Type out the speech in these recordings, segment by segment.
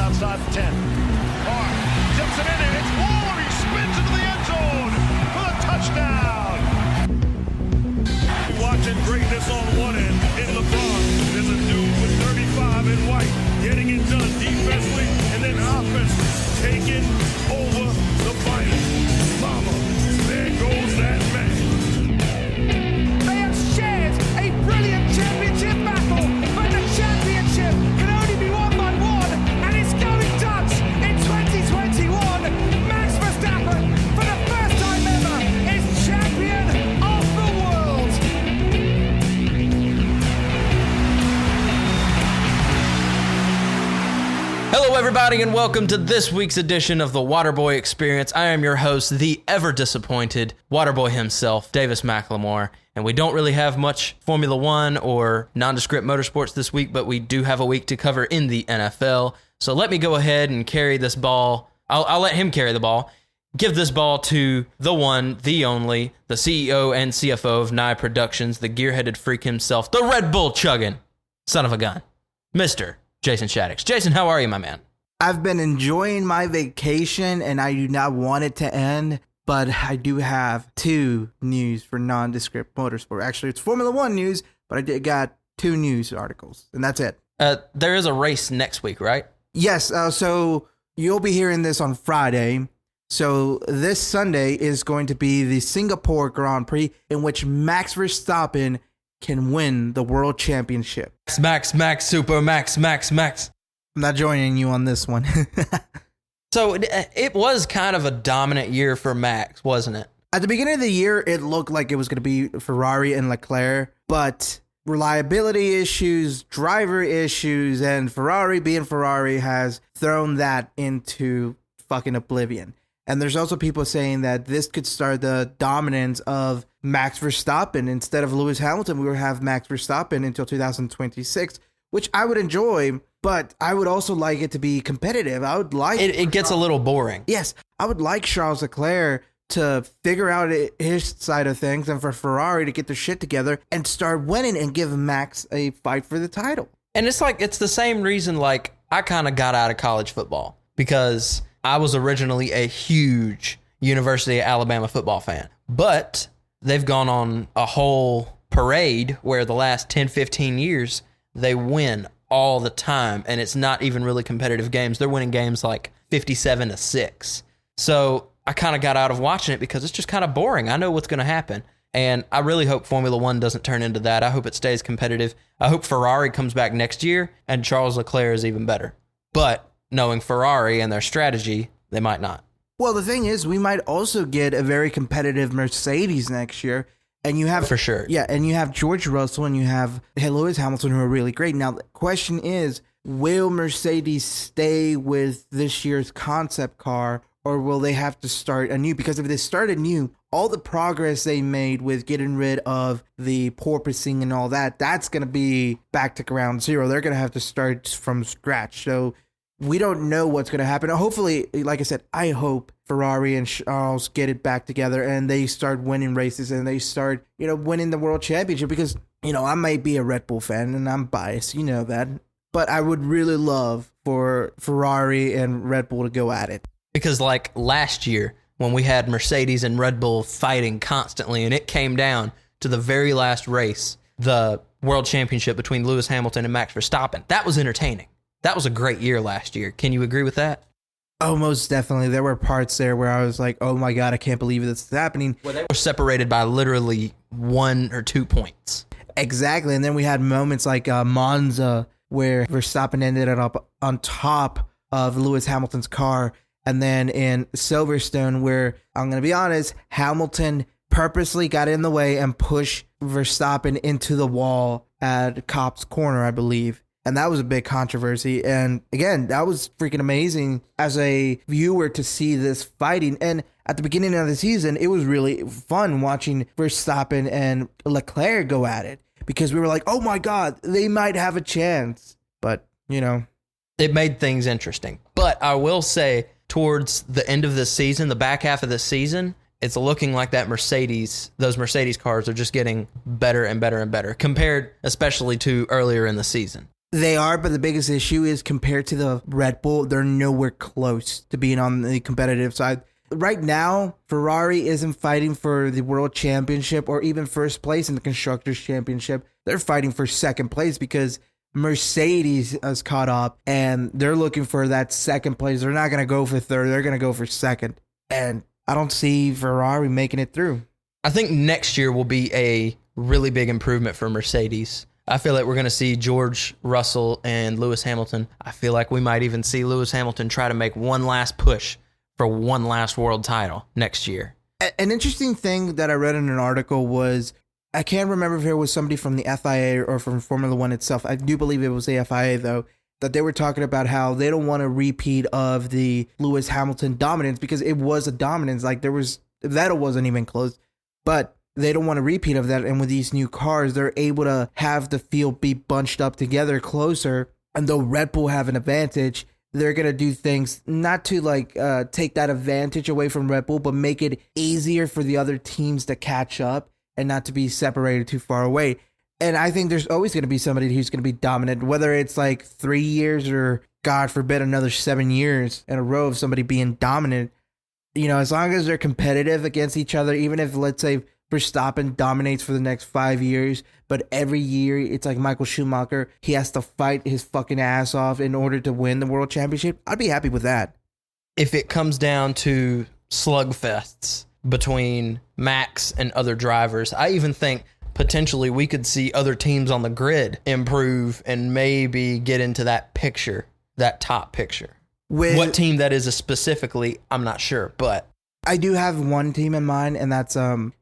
outside the 10. Carr jumps it in and it's Ward. He spins into the end zone for the touchdown. Watching greatness on one end in LeBron. There's a dude with 35 in white getting it done defensively and then offense taking over the fight. Mama, there goes that man. They have shared a brilliant championship battle, but the championship can only be won by one, and it's going Dutch in 2021. Max Verstappen, for the first time ever, is champion of the world. Hello, everybody, and welcome to this week's edition of the Waterboy Experience. I am your host, the ever-disappointed Waterboy himself, Davis McLemore, and we don't really have much Formula One or nondescript motorsports this week, but we do have a week to cover in the NFL. So let me go ahead and carry this ball. I'll let him carry the ball. Give this ball to the one, the only, the CEO and CFO of Nye Productions, the gearheaded freak himself, the Red Bull chugging son of a gun, Mr. Jason Shaddix. Jason, how are you, my man? I've been enjoying my vacation and I do not want it to end, but I do have two news for nondescript motorsport. Actually, it's Formula One news, but I got two news articles, and that's it. There is a race next week, right? Yes, so you'll be hearing this on Friday. So this Sunday is going to be the Singapore Grand Prix, in which Max Verstappen can win the world championship. Max, super Max. I'm not joining you on this one. So it was kind of a dominant year for Max, wasn't it? At the beginning of the year, it looked like it was going to be Ferrari and Leclerc, but reliability issues, driver issues, and Ferrari being Ferrari has thrown that into fucking oblivion. And there's also people saying that this could start the dominance of Max Verstappen. Instead of Lewis Hamilton, we will have Max Verstappen until 2026, which I would enjoy, but I would also like it to be competitive. I would like... It gets a little boring. Yes, I would like Charles Leclerc to figure out his side of things and for Ferrari to get their shit together and start winning and give Max a fight for the title. And it's the same reason, like, I kind of got out of college football because I was originally a huge University of Alabama football fan, but they've gone on a whole parade where the last 10, 15 years, they win all the time, and it's not even really competitive games. They're winning games like 57-6. So I kind of got out of watching it because it's just kind of boring. I know what's going to happen, and I really hope Formula One doesn't turn into that. I hope it stays competitive. I hope Ferrari comes back next year, and Charles Leclerc is even better. But knowing Ferrari and their strategy, they might not. Well, the thing is, we might also get a very competitive Mercedes next year. And you have... For sure. Yeah, and you have George Russell and you have Lewis Hamilton, who are really great. Now, the question is, will Mercedes stay with this year's concept car, or will they have to start anew? Because if they start anew, all the progress they made with getting rid of the porpoising and all that, that's going to be back to ground zero. They're going to have to start from scratch. So we don't know what's going to happen. Hopefully, like I said, I hope Ferrari and Charles get it back together and they start winning races and they start, winning the world championship, because, I might be a Red Bull fan and I'm biased, that, but I would really love for Ferrari and Red Bull to go at it. Because like last year when we had Mercedes and Red Bull fighting constantly and it came down to the very last race, the world championship between Lewis Hamilton and Max Verstappen, that was entertaining. That was a great year last year. Can you agree with that? Oh, most definitely. There were parts there where I was like, oh my God, I can't believe this is happening. Well, they were separated by literally 1 or 2 points. Exactly. And then we had moments like Monza where Verstappen ended up on top of Lewis Hamilton's car. And then in Silverstone where, I'm going to be honest, Hamilton purposely got in the way and pushed Verstappen into the wall at Cop's corner, I believe. And that was a big controversy. And again, that was freaking amazing as a viewer to see this fighting. And at the beginning of the season, it was really fun watching Verstappen and Leclerc go at it, because we were like, oh my God, they might have a chance. But, it made things interesting. But I will say, towards the end of this season, the back half of this season, it's looking like those Mercedes cars are just getting better and better and better, compared especially to earlier in the season. They are, but the biggest issue is compared to the Red Bull, they're nowhere close to being on the competitive side. Right now, Ferrari isn't fighting for the world championship or even first place in the Constructors' Championship. They're fighting for second place because Mercedes has caught up and they're looking for that second place. They're not going to go for third. They're going to go for second. And I don't see Ferrari making it through. I think next year will be a really big improvement for Mercedes. I feel like we're going to see George Russell and Lewis Hamilton. I feel like we might even see Lewis Hamilton try to make one last push for one last world title next year. An interesting thing that I read in an article was, I can't remember if it was somebody from the FIA or from Formula One itself. I do believe it was the FIA, though, that they were talking about how they don't want a repeat of the Lewis Hamilton dominance because it was a dominance. Like Vettel wasn't even close, but they don't want a repeat of that. And with these new cars, they're able to have the field be bunched up together closer. And though Red Bull have an advantage, they're going to do things not to take that advantage away from Red Bull, but make it easier for the other teams to catch up and not to be separated too far away. And I think there's always going to be somebody who's going to be dominant, whether it's like 3 years or, God forbid, another 7 years in a row of somebody being dominant. As long as they're competitive against each other, even if, let's say, Verstappen dominates for the next 5 years, but every year it's like Michael Schumacher, he has to fight his fucking ass off in order to win the world championship, I'd be happy with that. If it comes down to slugfests between Max and other drivers, I even think potentially we could see other teams on the grid improve and maybe get into that picture, that top picture. What team that is specifically, I'm not sure, but I do have one team in mind, and that's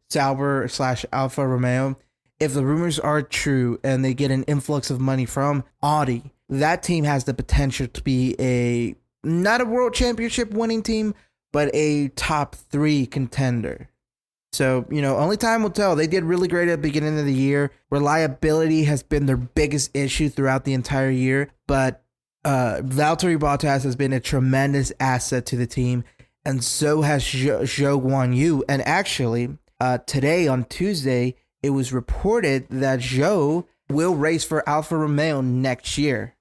Sauber/Alfa Romeo. If the rumors are true and they get an influx of money from Audi, that team has the potential to be not a world championship winning team, but a top 3 contender. So, only time will tell. They did really great at the beginning of the year. Reliability has been their biggest issue throughout the entire year, but Valtteri Bottas has been a tremendous asset to the team, and so has Zhou Guanyu. And actually, today on Tuesday, it was reported that Zhou will race for Alfa Romeo next year.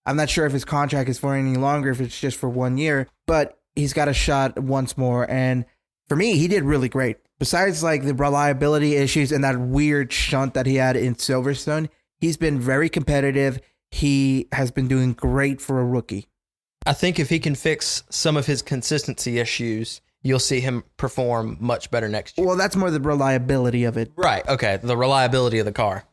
I'm not sure if his contract is for any longer, if it's just for 1 year, but he's got a shot once more. And for me, he did really great. Besides the reliability issues and that weird shunt that he had in Silverstone, he's been very competitive. He has been doing great for a rookie. I think if he can fix some of his consistency issues, you'll see him perform much better next year. Well, that's more the reliability of it. Right. Okay. The reliability of the car.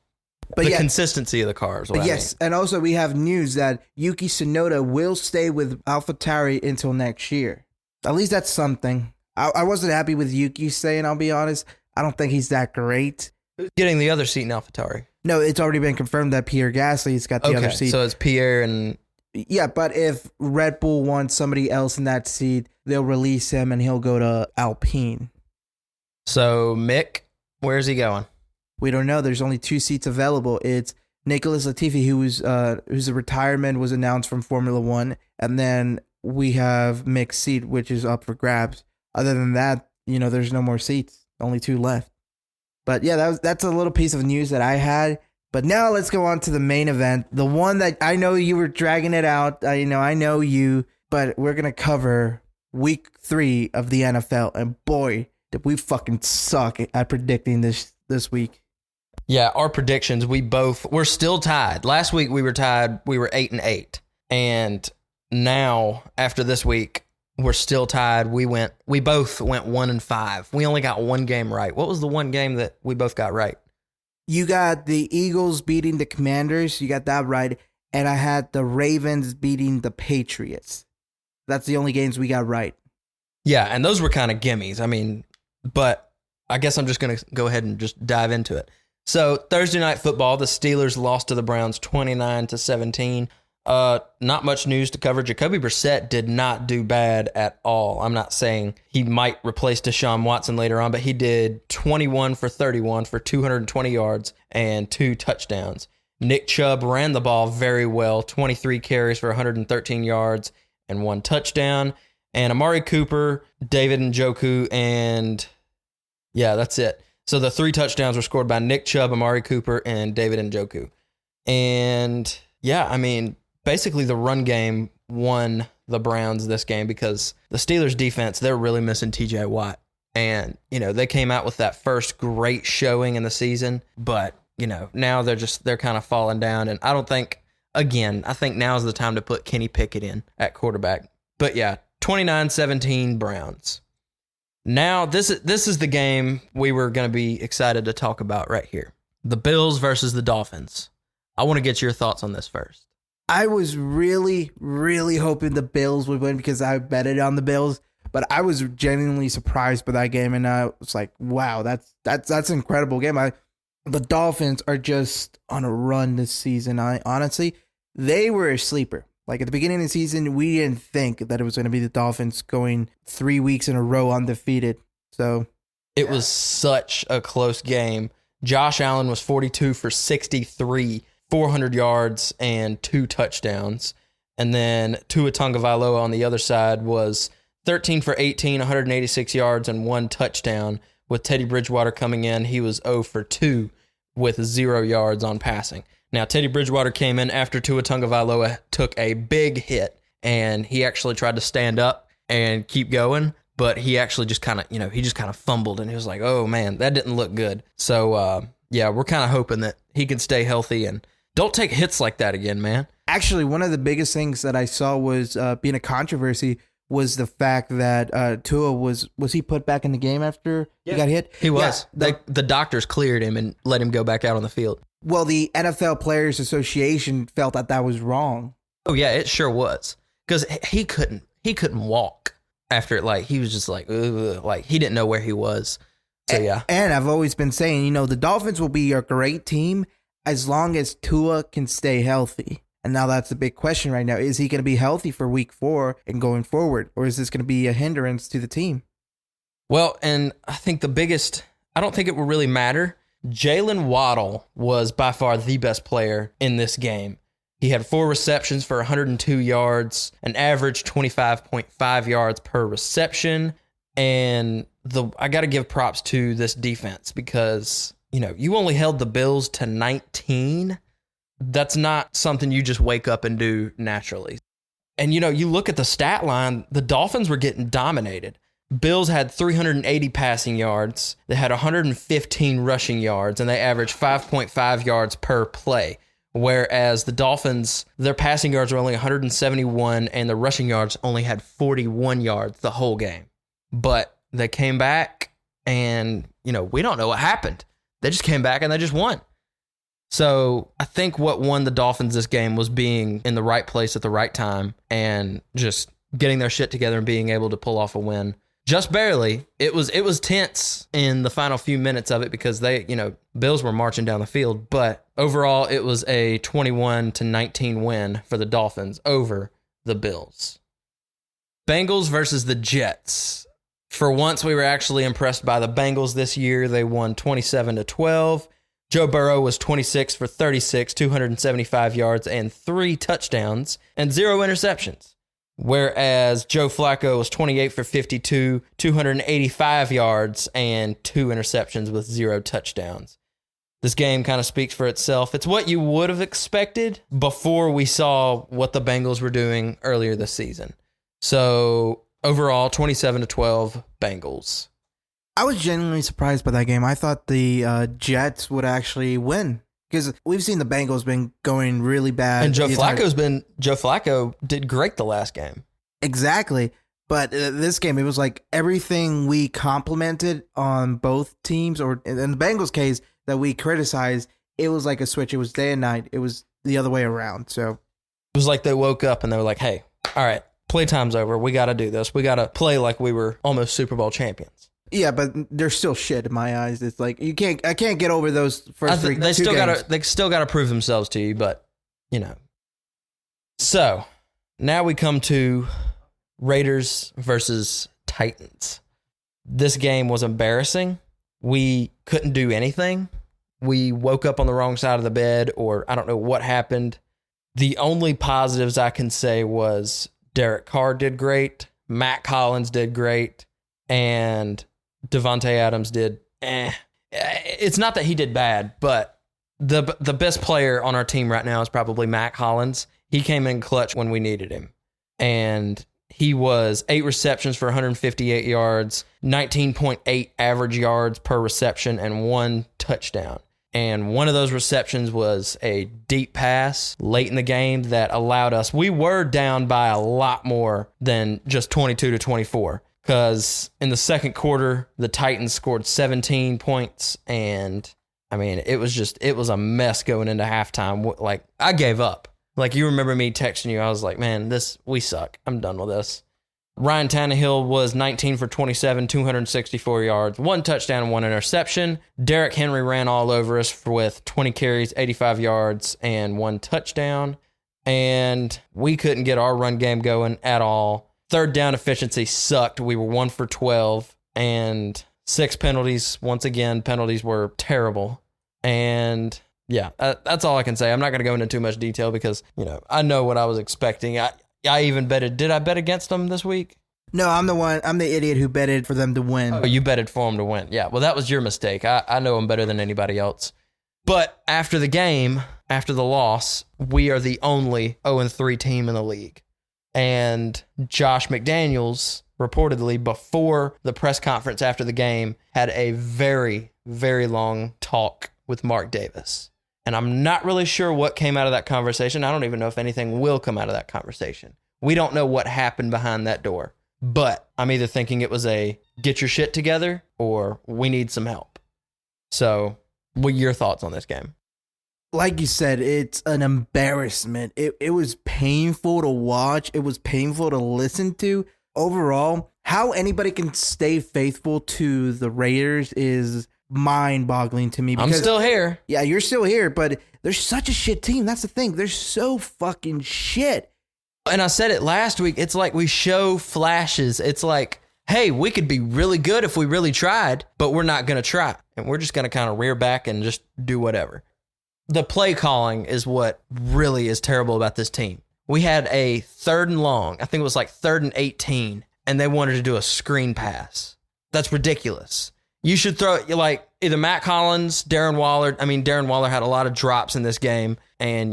But the consistency of the car is what I mean. And also we have news that Yuki Tsunoda will stay with AlphaTauri until next year. At least that's something. I wasn't happy with Yuki staying, I'll be honest. I don't think he's that great. Who's getting the other seat in AlphaTauri? No, it's already been confirmed that Pierre Gasly's got the other seat. So it's Pierre and... Yeah, but if Red Bull wants somebody else in that seat, they'll release him and he'll go to Alpine. So Mick, where's he going? We don't know. There's only 2 seats available. It's Nicholas Latifi, whose a retirement was announced from Formula One, and then we have Mick's seat, which is up for grabs. Other than that, there's no more seats. Only 2 left. But yeah, that's a little piece of news that I had. But now let's go on to the main event, the one that I know you were dragging it out. I know you, but we're going to cover week 3 of the NFL. And boy, did we fucking suck at predicting this week. Yeah, our predictions, we're still tied. Last week we were tied. We were 8-8. And now after this week, we're still tied. We both went 1-5. We only got 1 game right. What was the 1 game that we both got right? You got the Eagles beating the Commanders. You got that right. And I had the Ravens beating the Patriots. That's the only games we got right. Yeah, and those were kind of gimmies. I mean, but I guess I'm just going to go ahead and just dive into it. So Thursday Night Football, the Steelers lost to the Browns 29-17. Not much news to cover. Jacoby Brissett did not do bad at all. I'm not saying he might replace Deshaun Watson later on, but he did 21 for 31 for 220 yards and 2 touchdowns. Nick Chubb ran the ball very well, 23 carries for 113 yards and 1 touchdown. And Amari Cooper, David Njoku, and yeah, that's it. So the 3 touchdowns were scored by Nick Chubb, Amari Cooper, and David Njoku. And Yeah, I mean, basically the run game won the Browns this game because the Steelers defense, they're really missing TJ Watt. And, they came out with that first great showing in the season, but, now they're kind of falling down. And I think now's the time to put Kenny Pickett in at quarterback. But yeah, 29-17 Browns. Now, this is the game we were going to be excited to talk about right here. The Bills versus the Dolphins. I want to get your thoughts on this first. I was really, really hoping the Bills would win because I betted on the Bills, but I was genuinely surprised by that game, and I was like, "Wow, that's an incredible game." The Dolphins are just on a run this season. Honestly, they were a sleeper. Like at the beginning of the season, we didn't think that it was going to be the Dolphins going 3 weeks in a row undefeated. So it was such a close game. Josh Allen was 42 for 63, 400 yards and 2 touchdowns. And then Tua Tagovailoa on the other side was 13 for 18, 186 yards and 1 touchdown. With Teddy Bridgewater coming in, he was 0 for 2 with 0 yards on passing. Now, Teddy Bridgewater came in after Tua Tagovailoa took a big hit, and he actually tried to stand up and keep going, but he actually just kind of, fumbled, and he was like, oh, man, that didn't look good. So, we're kind of hoping that he can stay healthy and don't take hits like that again, man. Actually, one of the biggest things that I saw was being a controversy was the fact that Tua was he put back in the game after he got hit? He was. Yeah, the doctors cleared him and let him go back out on the field. Well, the NFL Players Association felt that was wrong. Oh yeah, it sure was, because he couldn't walk after it. Like he was just like, ugh, like he didn't know where he was. So yeah. And I've always been saying, the Dolphins will be a great team as long as Tua can stay healthy. And now that's the big question right now: is he going to be healthy for Week 4 and going forward, or is this going to be a hindrance to the team? Well, and I think I don't think it will really matter. Jalen Waddle was by far the best player in this game. He had 4 receptions for 102 yards, an average 25.5 yards per reception. And I got to give props to this defense because, you only held the Bills to 19. That's not something you just wake up and do naturally. And, you look at the stat line, the Dolphins were getting dominated. Bills had 380 passing yards. They had 115 rushing yards, and they averaged 5.5 yards per play. Whereas the Dolphins, their passing yards were only 171, and the rushing yards only had 41 yards the whole game. But they came back, and, we don't know what happened. They just came back, and they just won. So I think what won the Dolphins this game was being in the right place at the right time and just getting their shit together and being able to pull off a win. Just barely. It was tense in the final few minutes of it because Bills were marching down the field. But overall, it was a 21-19 win for the Dolphins over the Bills. Bengals versus the Jets. For once, we were actually impressed by the Bengals this year. They won 27-12. Joe Burrow was 26 for 36, 275 yards and 3 touchdowns and 0 interceptions. Whereas Joe Flacco was 28 for 52, 285 yards and 2 interceptions with 0 touchdowns. This game kind of speaks for itself. It's what you would have expected before we saw what the Bengals were doing earlier this season. So overall, 27-12 Bengals. I was genuinely surprised by that game. I thought the Jets would actually win because we've seen the Bengals been going really bad. And Joe Flacco did great the last game. Exactly. But this game, it was like everything we complimented on both teams, or in the Bengals case that we criticized, it was like a switch. It was day and night. It was the other way around. So it was like they woke up and they were like, hey, all right, playtime's over. We got to do this. We got to play like we were almost Super Bowl champions. Yeah, but they're still shit in my eyes. It's like I can't get over those first three. They still got to prove themselves to you, but So now we come to Raiders versus Titans. This game was embarrassing. We couldn't do anything. We woke up on the wrong side of the bed, or I don't know what happened. The only positives I can say was Derek Carr did great, Matt Collins did great, and Devontae Adams did It's not that he did bad, but the best player on our team right now is probably Mac Hollins. He came in clutch when we needed him. And he was 8 receptions for 158 yards, 19.8 average yards per reception, and 1 touchdown. And one of those receptions was a deep pass late in the game that allowed us. We were down by a lot more than just 22-24. Because in the second quarter, the Titans scored 17 points. And, I mean, it was a mess going into halftime. Like, I gave up. Like, you remember me texting you. I was like, man, we suck. I'm done with this. Ryan Tannehill was 19 for 27, 264 yards, 1 touchdown, 1 interception. Derrick Henry ran all over us with 20 carries, 85 yards, and 1 touchdown. And we couldn't get our run game going at all. Third down efficiency sucked. We were 1 for 12 and 6 penalties. Once again, penalties were terrible. And yeah, that's all I can say. I'm not going to go into too much detail because, I know what I was expecting. I even betted. Did I bet against them this week? No, I'm the idiot who betted for them to win. Oh, you betted for them to win. Yeah, well, that was your mistake. I know them better than anybody else. But after the game, after the loss, we are the only 0-3 team in the league. And Josh McDaniels, reportedly, before the press conference after the game, had a very, very long talk with Mark Davis. And I'm not really sure what came out of that conversation. I don't even know if anything will come out of that conversation. We don't know what happened behind that door. But I'm either thinking it was a get your shit together or we need some help. So what are your thoughts on this game? Like you said, it's an embarrassment. It was painful to watch. It was painful to listen to. Overall, how anybody can stay faithful to the Raiders is mind-boggling to me. I'm still here. Yeah, you're still here, but they're such a shit team. That's the thing. They're so fucking shit. And I said it last week. It's like we show flashes. It's like, hey, we could be really good if we really tried, but we're not going to try. And we're just going to kind of rear back and just do whatever. The play calling is what really is terrible about this team. We had a 3rd and long. I think it was like 3rd and 18, and they wanted to do a screen pass. That's ridiculous. You should throw it like either Matt Collins, Darren Waller. I mean, Darren Waller had a lot of drops in this game, and,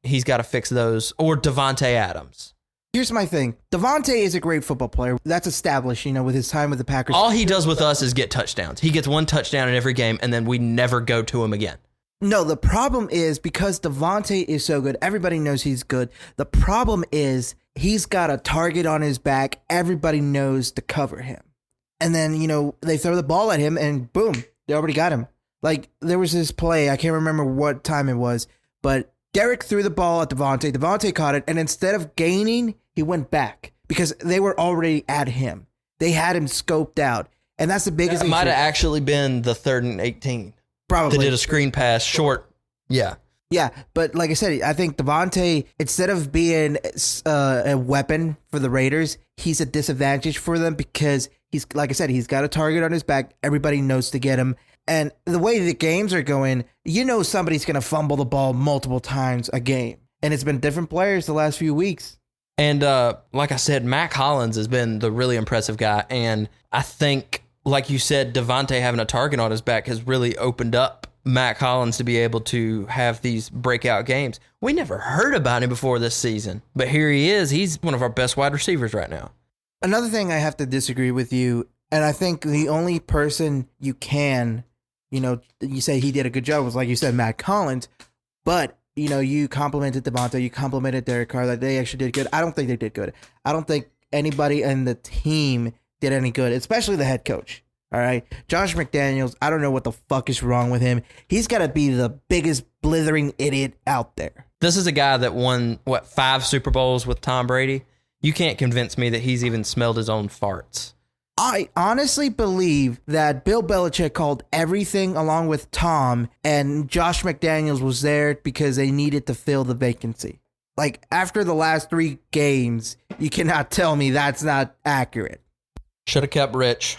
he's got to fix those. Or Devontae Adams. Here's my thing. Devontae is a great football player. That's established, with his time with the Packers. All he does with us is get touchdowns. He gets 1 touchdown in every game, and then we never go to him again. No, the problem is because Devontae is so good, everybody knows he's good. The problem is he's got a target on his back. Everybody knows to cover him. And then, they throw the ball at him and boom, they already got him. Like there was this play, I can't remember what time it was, but Derek threw the ball at Devontae. Devontae caught it, and instead of gaining, he went back because they were already at him. They had him scoped out. And that's the biggest thing. It might have actually been the 3rd and 18. Probably. They did a screen pass short. Yeah. Yeah, but like I said, I think Devontae, instead of being a weapon for the Raiders, he's a disadvantage for them because he's, like I said, he's got a target on his back. Everybody knows to get him. And the way the games are going, somebody's going to fumble the ball multiple times a game. And it's been different players the last few weeks. And like I said, Mac Hollins has been the really impressive guy. And I think, like you said, Devontae having a target on his back has really opened up Mac Hollins to be able to have these breakout games. We never heard about him before this season. But here he is. He's one of our best wide receivers right now. Another thing I have to disagree with you, and I think the only person you can... you say he did a good job was, like you said, Matt Collins, but, you complimented Devontae, you complimented Derek Carr, that they actually did good. I don't think they did good. I don't think anybody in the team did any good, especially the head coach. All right. Josh McDaniels, I don't know what the fuck is wrong with him. He's got to be the biggest blithering idiot out there. This is a guy that won, 5 Super Bowls with Tom Brady? You can't convince me that he's even smelled his own farts. I honestly believe that Bill Belichick called everything along with Tom, and Josh McDaniels was there because they needed to fill the vacancy. Like, after the last 3 games, you cannot tell me that's not accurate. Should have kept Rich.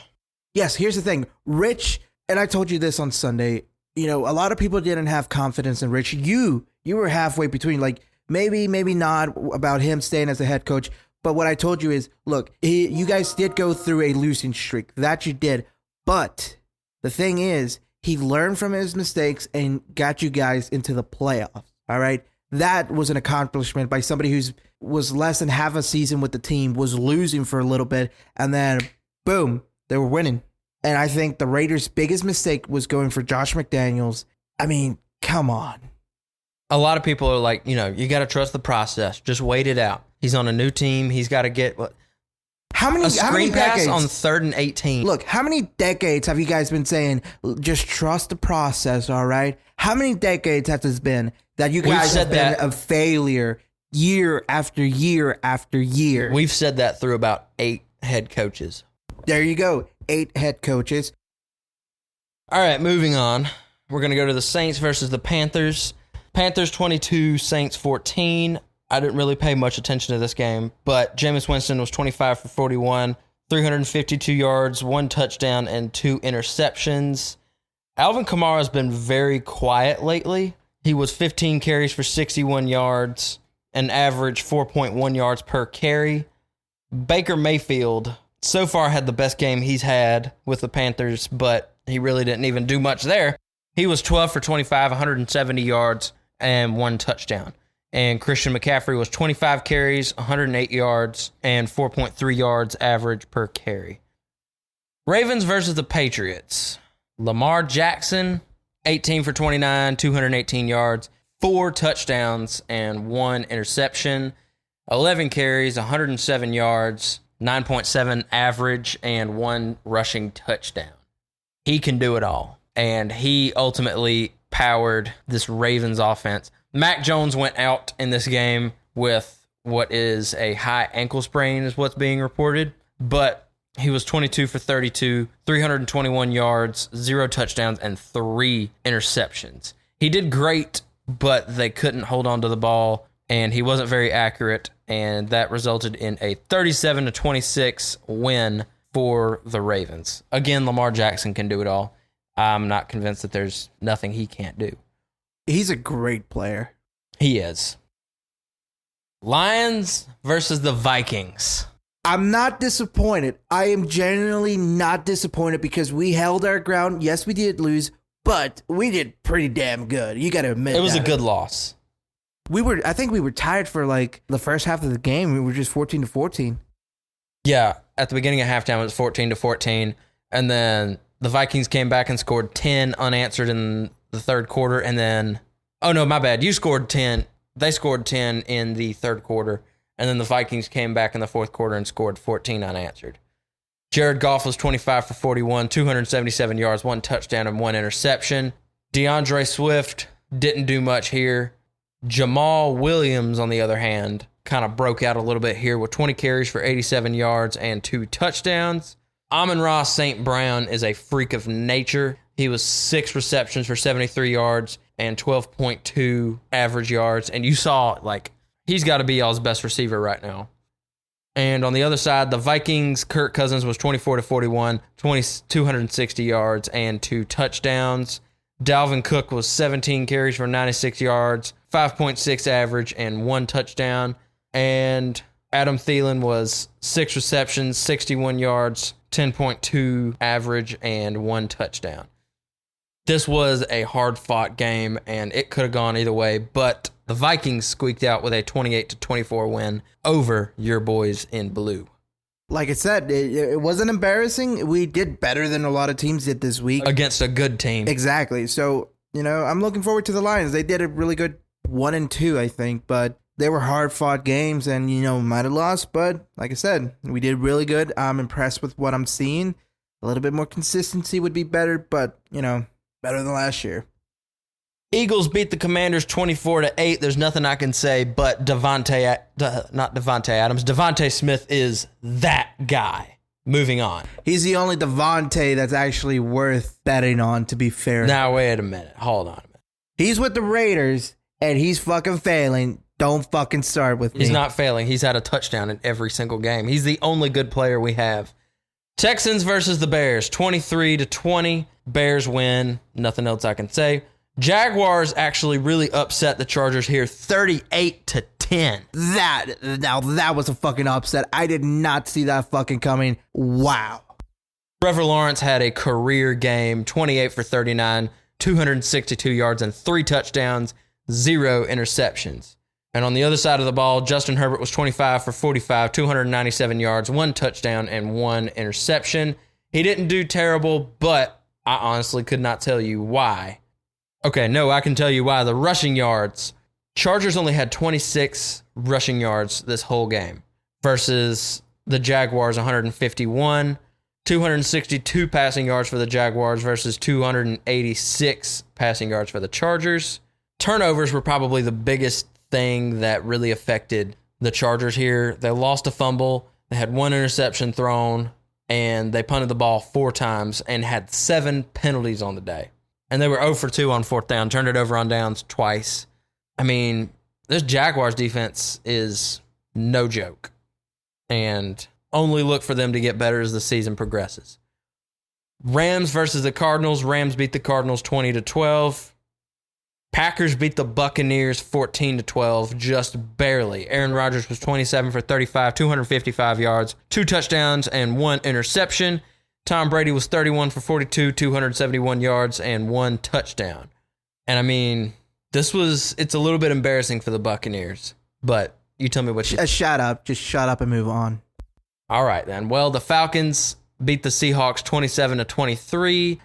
Yes, here's the thing. Rich, and I told you this on Sunday, a lot of people didn't have confidence in Rich. You were halfway between, like, maybe not about him staying as a head coach. But what I told you is, look, you guys did go through a losing streak. That you did. But the thing is, he learned from his mistakes and got you guys into the playoffs. All right. That was an accomplishment by somebody who's was less than half a season with the team, was losing for a little bit, and then boom, they were winning. And I think the Raiders' biggest mistake was going for Josh McDaniels. I mean, come on. A lot of people are like, you got to trust the process. Just wait it out. He's on a new team. He's got to get How many pass decades? on 3rd and 18. Look, how many decades have you guys been saying, just trust the process, all right? How many decades has this been that you guys have been a failure year after year after year? We've said that through about 8 head coaches. There you go, 8 head coaches. All right, moving on. We're going to go to the Saints versus the Panthers. Panthers 22, Saints 14. I didn't really pay much attention to this game, but Jameis Winston was 25 for 41, 352 yards, 1 touchdown, and 2 interceptions. Alvin Kamara has been very quiet lately. He was 15 carries for 61 yards, an average 4.1 yards per carry. Baker Mayfield so far had the best game he's had with the Panthers, but he really didn't even do much there. He was 12 for 25, 170 yards, and 1 touchdown. And Christian McCaffrey was 25 carries, 108 yards, and 4.3 yards average per carry. Ravens versus the Patriots. Lamar Jackson, 18 for 29, 218 yards, 4 touchdowns, and 1 interception. 11 carries, 107 yards, 9.7 average, and 1 rushing touchdown. He can do it all. And he ultimately powered this Ravens offense. Mac Jones went out in this game with what is a high ankle sprain is what's being reported, but he was 22 for 32, 321 yards, 0 touchdowns, and 3 interceptions. He did great, but they couldn't hold on to the ball, and he wasn't very accurate, and that resulted in a 37-26 win for the Ravens. Again, Lamar Jackson can do it all. I'm not convinced that there's nothing he can't do. He's a great player. He is. Lions versus the Vikings. I'm not disappointed. I am genuinely not disappointed because we held our ground. Yes, we did lose, but we did pretty damn good. You got to admit it was a good loss. I think we were tied for like the first half of the game. We were just 14-14. Yeah, at the beginning of halftime it was 14-14, and then the Vikings came back and scored 10 unanswered in the third quarter, and then oh no, my bad. You scored 10. They scored 10 in the third quarter. And then the Vikings came back in the fourth quarter and scored 14 unanswered. Jared Goff was 25 for 41, 277 yards, 1 touchdown, and 1 interception. DeAndre Swift didn't do much here. Jamal Williams, on the other hand, kind of broke out a little bit here with 20 carries for 87 yards and 2 touchdowns. Amon-Ra St. Brown is a freak of nature. He was 6 receptions for 73 yards and 12.2 average yards. And you saw, he's got to be y'all's best receiver right now. And on the other side, the Vikings, Kirk Cousins was 24 to 41, 260 yards and 2 touchdowns. Dalvin Cook was 17 carries for 96 yards, 5.6 average and 1 touchdown. And Adam Thielen was 6 receptions, 61 yards, 10.2 average and 1 touchdown. This was a hard-fought game, and it could have gone either way, but the Vikings squeaked out with a 28-24 win over your boys in blue. Like I said, it wasn't embarrassing. We did better than a lot of teams did this week. Against a good team. Exactly. So, I'm looking forward to the Lions. They did a really good 1-2, I think, but they were hard-fought games, and, might have lost, but like I said, we did really good. I'm impressed with what I'm seeing. A little bit more consistency would be better, but, better than last year. Eagles beat the Commanders 24-8. There's nothing I can say, but Devontae Smith is that guy. Moving on. He's the only Devontae that's actually worth betting on, to be fair. Now, wait a minute. Hold on a minute. He's with the Raiders, and he's fucking failing. Don't fucking start with me. He's not failing. He's had a touchdown in every single game. He's the only good player we have. Texans versus the Bears, 23-20. Bears win. Nothing else I can say. Jaguars actually really upset the Chargers here, 38-10. That was a fucking upset. I did not see that fucking coming. Wow. Trevor Lawrence had a career game, 28 for 39, 262 yards and 3 touchdowns, 0 interceptions. And on the other side of the ball, Justin Herbert was 25 for 45, 297 yards, 1 touchdown, and 1 interception. He didn't do terrible, but I honestly could not tell you why. Okay, no, I can tell you why. The rushing yards. Chargers only had 26 rushing yards this whole game versus the Jaguars 151, 262 passing yards for the Jaguars versus 286 passing yards for the Chargers. Turnovers were probably the biggest thing that really affected the Chargers here. They lost a fumble, they had 1 interception thrown, and they punted the ball 4 times and had 7 penalties on the day. And they were 0 for 2 on 4th down, turned it over on downs twice. I mean, this Jaguars defense is no joke. And only look for them to get better as the season progresses. Rams versus the Cardinals. Rams beat the Cardinals 20-12. Packers beat the Buccaneers 14-12, just barely. Aaron Rodgers was 27 for 35, 255 yards, 2 touchdowns, and 1 interception. Tom Brady was 31 for 42, 271 yards, and 1 touchdown. And I mean, it's a little bit embarrassing for the Buccaneers, but you tell me what you think. Shut up. Just shut up and move on. All right, then. Well, the Falcons beat the Seahawks 27-23.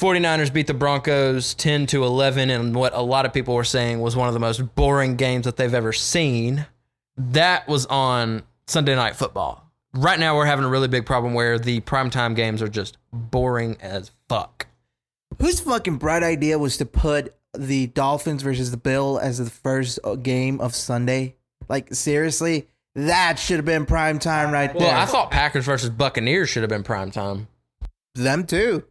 49ers beat the Broncos 10-11 in what a lot of people were saying was one of the most boring games that they've ever seen. That was on Sunday Night Football. Right now, we're having a really big problem where the primetime games are just boring as fuck. Whose fucking bright idea was to put the Dolphins versus the Bills as the first game of Sunday? Like, seriously? That should have been primetime right there. Well, I thought Packers versus Buccaneers should have been primetime. Them too.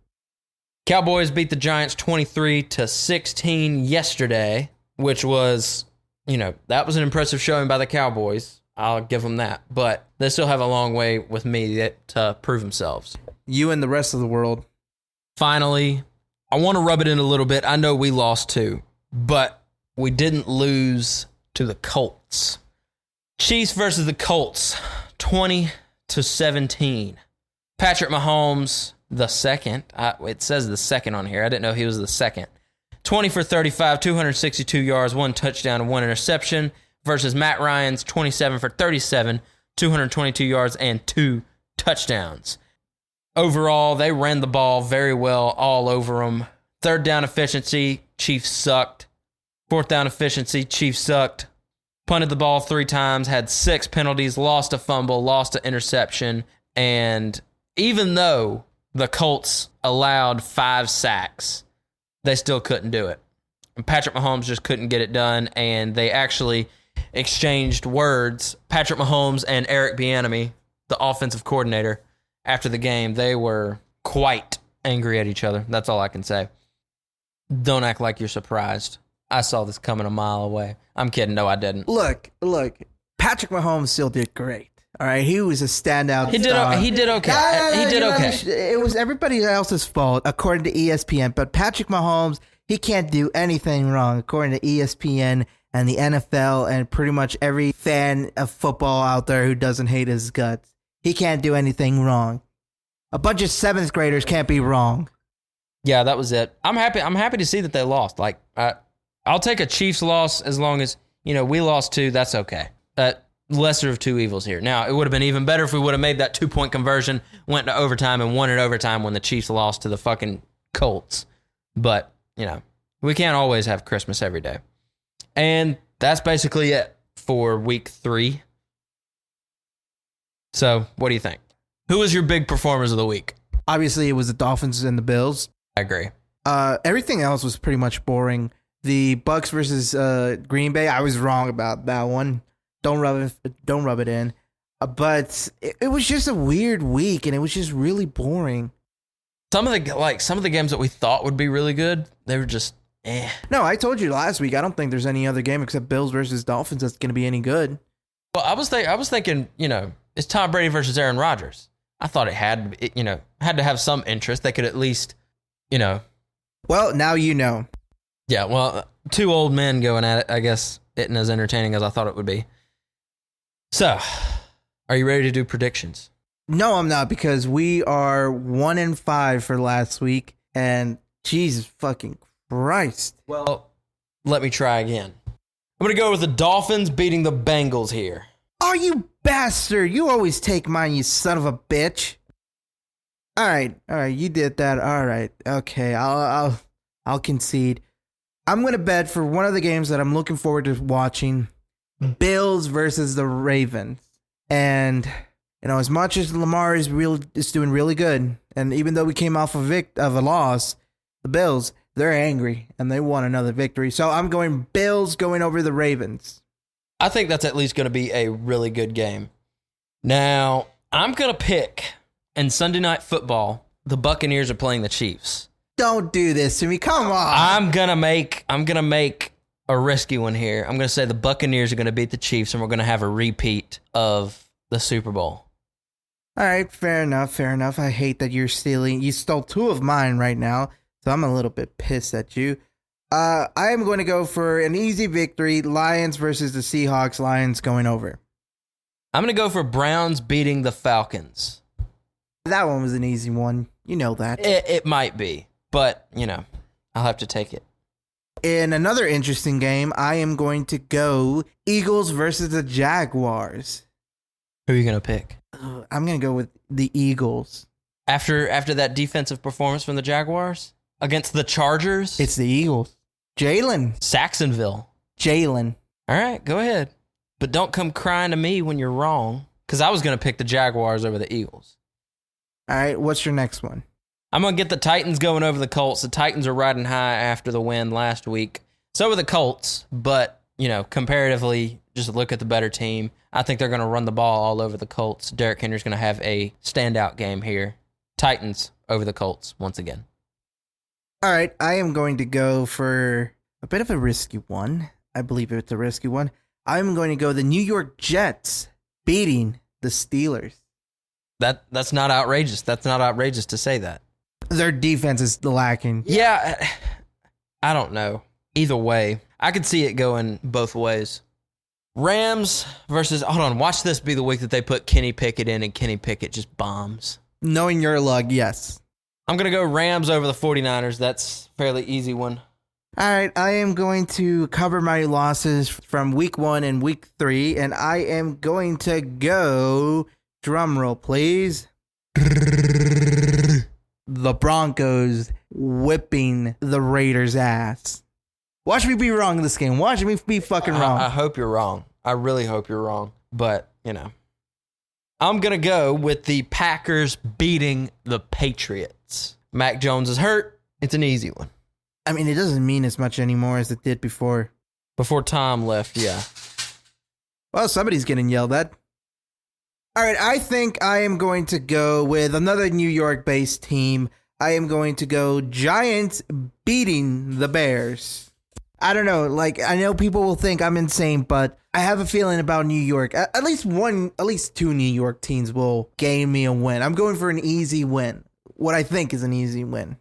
Cowboys beat the Giants 23-16 yesterday, which was, that was an impressive showing by the Cowboys. I'll give them that. But they still have a long way with me to prove themselves. You and the rest of the world. Finally, I want to rub it in a little bit. I know we lost too, but we didn't lose to the Colts. Chiefs versus the Colts, 20-17. Patrick Mahomes, the second. It says the second on here. I didn't know he was the second. 20 for 35, 262 yards, 1 touchdown, and 1 interception versus Matt Ryan's 27 for 37, 222 yards, and 2 touchdowns. Overall, they ran the ball very well all over them. 3rd down efficiency, Chiefs sucked. 4th down efficiency, Chiefs sucked. Punted the ball 3 times, had 6 penalties, lost a fumble, lost an interception, and even though the Colts allowed 5 sacks, they still couldn't do it. And Patrick Mahomes just couldn't get it done, and they actually exchanged words. Patrick Mahomes and Eric Bieniemy, the offensive coordinator, after the game, they were quite angry at each other. That's all I can say. Don't act like you're surprised. I saw this coming a mile away. I'm kidding. No, I didn't. Look. Patrick Mahomes still did great. All right, he was a standout star. He did okay. He did okay. It was everybody else's fault, according to ESPN. But Patrick Mahomes, he can't do anything wrong, according to ESPN and the NFL and pretty much every fan of football out there who doesn't hate his guts. He can't do anything wrong. A bunch of 7th graders can't be wrong. Yeah, that was it. I'm happy to see that they lost. Like, I'll take a Chiefs loss as long as, we lost 2. That's okay. Lesser of 2 evils here. Now, it would have been even better if we would have made that 2-point conversion, went to overtime, and won in overtime when the Chiefs lost to the fucking Colts. But, we can't always have Christmas every day. And that's basically it for week 3. So, what do you think? Who was your big performers of the week? Obviously, it was the Dolphins and the Bills. I agree. Everything else was pretty much boring. The Bucks versus Green Bay, I was wrong about that one. Don't rub it in. But it was just a weird week, and it was just really boring. Some of the games that we thought would be really good, they were just eh. No, I told you last week. I don't think there's any other game except Bills versus Dolphins that's going to be any good. Well, I was thinking, it's Tom Brady versus Aaron Rodgers. I thought it had to have some interest. They could at least, Well, now you know. Yeah, well, 2 old men going at it, I guess, isn't as entertaining as I thought it would be. So, are you ready to do predictions? No, I'm not, because we are 1-5 for last week, and Jesus fucking Christ. Well, let me try again. I'm going to go with the Dolphins beating the Bengals here. Oh, you bastard. You always take mine, you son of a bitch. All right, you did that. All right, okay, I'll concede. I'm going to bet for one of the games that I'm looking forward to watching, Bills versus the Ravens. And, you know, as much as Lamar is doing really good, and even though we came off of a loss, the Bills, they're angry, and they want another victory. So I'm going Bills going over the Ravens. I think that's at least going to be a really good game. Now, I'm going to pick, in Sunday Night Football, the Buccaneers are playing the Chiefs. Don't do this to me. Come on. I'm gonna make a risky one here. I'm gonna say the Buccaneers are gonna beat the Chiefs, and we're gonna have a repeat of the Super Bowl. All right, fair enough. I hate that you're stealing. You stole two of mine right now, so I'm a little bit pissed at you. I am going to go for an easy victory. Lions versus the Seahawks. Lions going over. I'm gonna go for Browns beating the Falcons. That one was an easy one. You know that. It might be, but, you know, I'll have to take it. In another interesting game, I am going to go Eagles versus the Jaguars. Who are you going to pick? I'm going to go with the Eagles. After that defensive performance from the Jaguars against the Chargers? It's the Eagles. Jalen. Saxonville. Jalen. All right, go ahead. But don't come crying to me when you're wrong, because I was going to pick the Jaguars over the Eagles. All right, what's your next one? I'm going to get the Titans going over the Colts. The Titans are riding high after the win last week. So are the Colts, but, you know, comparatively, just look at the better team. I think they're going to run the ball all over the Colts. Derrick Henry's going to have a standout game here. Titans over the Colts once again. All right, I am going to go for a bit of a risky one. I believe it's a risky one. I'm going to go the New York Jets beating the Steelers. That's not outrageous. That's not outrageous to say that. Their defense is lacking. Yeah, I don't know. Either way, I could see it going both ways. Rams versus, hold on, watch this be the week that they put Kenny Pickett in and Kenny Pickett just bombs. Knowing your luck, yes. I'm going to go Rams over the 49ers. That's a fairly easy one. All right, I am going to cover my losses from week 1 and week 3, and I am going to go, drum roll please, the Broncos whipping the Raiders' ass. Watch me be wrong in this game. Watch me be fucking wrong. I hope you're wrong. I really hope you're wrong. But, you know, I'm going to go with the Packers beating the Patriots. Mac Jones is hurt. It's an easy one. I mean, it doesn't mean as much anymore as it did before. Before Tom left, yeah. Well, somebody's getting yelled at. All right, I think I am going to go with another New York-based team. I am going to go Giants beating the Bears. I don't know, like, I know people will think I'm insane, but I have a feeling about New York. At least two New York teams will gain me a win. I'm going for an easy win. What I think is an easy win.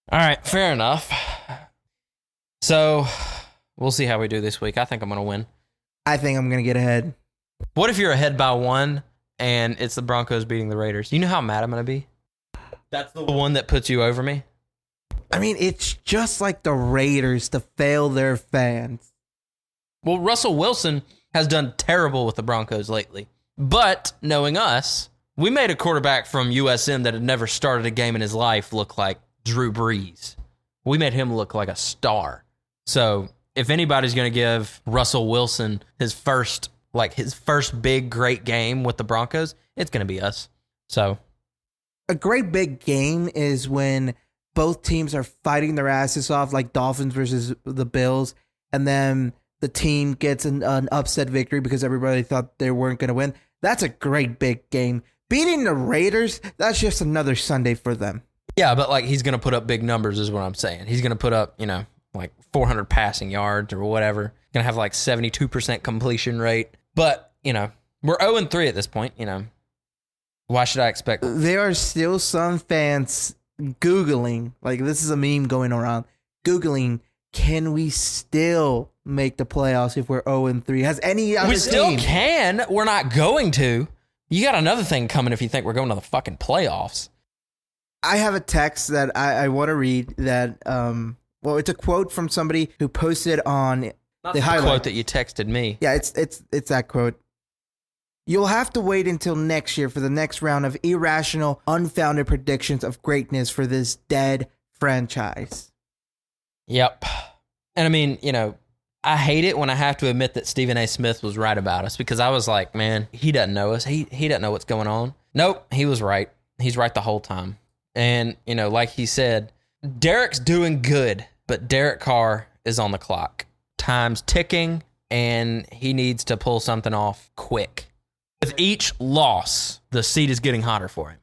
All right, fair enough. So, we'll see how we do this week. I think I'm going to win. I think I'm going to get ahead. What if you're ahead by 1 and it's the Broncos beating the Raiders? You know how mad I'm going to be? That's the one that puts you over me? I mean, it's just like the Raiders to fail their fans. Well, Russell Wilson has done terrible with the Broncos lately. But, knowing us, we made a quarterback from USM that had never started a game in his life look like Drew Brees. We made him look like a star. So, if anybody's going to give Russell Wilson his first big, great game with the Broncos, it's going to be us. So, a great big game is when both teams are fighting their asses off, like Dolphins versus the Bills, and then the team gets an upset victory because everybody thought they weren't going to win. That's a great big game. Beating the Raiders, that's just another Sunday for them. Yeah, but like he's going to put up big numbers is what I'm saying. He's going to put up, like 400 passing yards or whatever. Going to have like 72% completion rate. But, we're 0-3 at this point, Why should I expect? There are still some fans Googling, like this is a meme going around, Googling, can we still make the playoffs if we're 0-3? Has any other We still team? can. We're not going to. You got another thing coming if you think we're going to the fucking playoffs. I have a text that I want to read that, well, it's a quote from somebody who posted on the highlight. Quote that you texted me. Yeah, it's that quote. You'll have to wait until next year for the next round of irrational, unfounded predictions of greatness for this dead franchise. Yep. And I mean, you know, I hate it when I have to admit that Stephen A. Smith was right about us, because I was like, man, he doesn't know us. He doesn't know what's going on. Nope, he was right. He's right the whole time. And, you know, like he said, Derek's doing good, but Derek Carr is on the clock. Time's ticking, and he needs to pull something off quick. With each loss, the seat is getting hotter for him.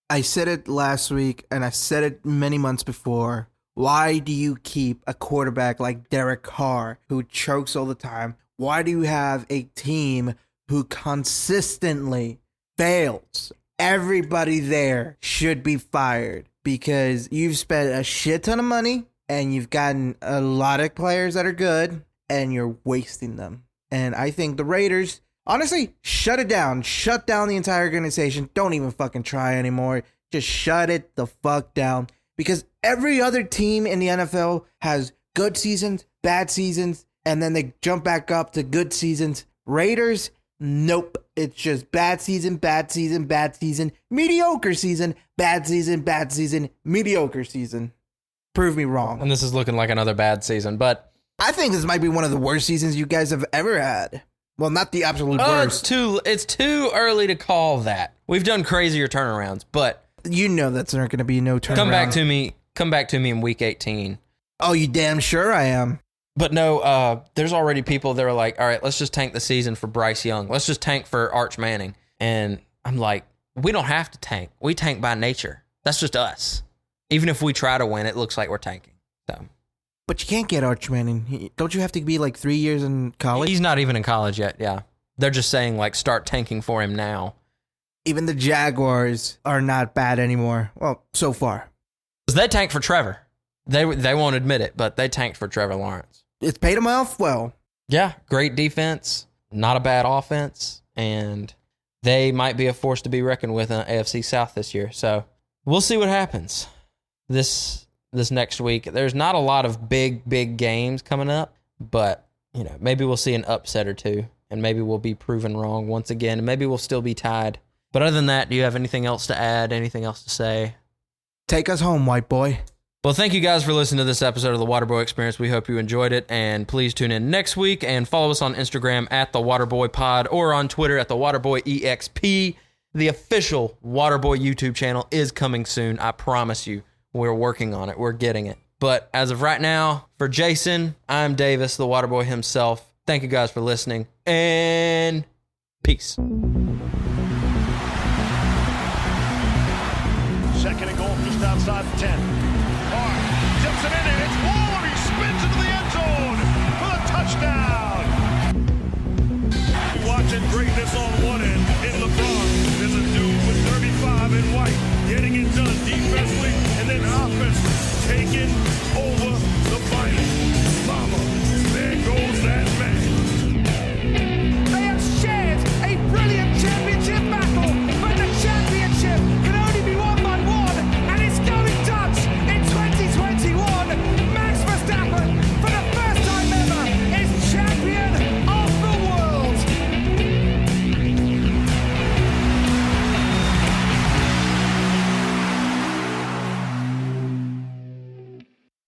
I said it last week, and I said it many months before. Why do you keep a quarterback like Derek Carr, who chokes all the time? Why do you have a team who consistently fails? Everybody there should be fired, because you've spent a shit ton of money, and you've gotten a lot of players that are good, and you're wasting them. And I think the Raiders, honestly, shut it down. Shut down the entire organization. Don't even fucking try anymore. Just shut it the fuck down. Because every other team in the NFL has good seasons, bad seasons, and then they jump back up to good seasons. Raiders, nope. It's just bad season, bad season, bad season, mediocre season, bad season, bad season, mediocre season. Prove me wrong. And this is looking like another bad season, but I think this might be one of the worst seasons you guys have ever had. Well, not the absolute worst. It's too early to call that. We've done crazier turnarounds, but You know that's not going to be no turnaround. Come back to me in week 18. Oh, you damn sure I am. But no, there's already people that are like, all right, let's just tank the season for Bryce Young. Let's just tank for Arch Manning. And I'm like, we don't have to tank. We tank by nature. That's just us. Even if we try to win, it looks like we're tanking. So, But you can't get Arch Manning. Don't you have to be like 3 years in college? he's not even in college yet, yeah. They're just saying, like, start tanking for him now. Even the Jaguars are not bad anymore. Well, so far. They tanked for Trevor. They won't admit it, but they tanked for Trevor Lawrence. It's paid them off well. Yeah, great defense, not a bad offense, and they might be a force to be reckoned with in the AFC South this year. So we'll see what happens this next week. There's not a lot of big games coming up, but you know, maybe we'll see an upset or two, and maybe we'll be proven wrong once again, and maybe we'll still be tied. But other than that, do you have anything else to add? Anything else to say? Take us home, white boy. Well, thank you guys for listening to this episode of The Waterboy Experience. We hope you enjoyed it, and please tune in next week and follow us on Instagram at The Waterboy Pod or on Twitter at The Waterboy EXP. The official Waterboy YouTube channel is coming soon. I promise you, we're working on it. We're getting it. But as of right now, for Jason, I'm Davis, the Waterboy himself. Thank you guys for listening, and peace. Second and goal just outside the 10. Carr tips it in, and it's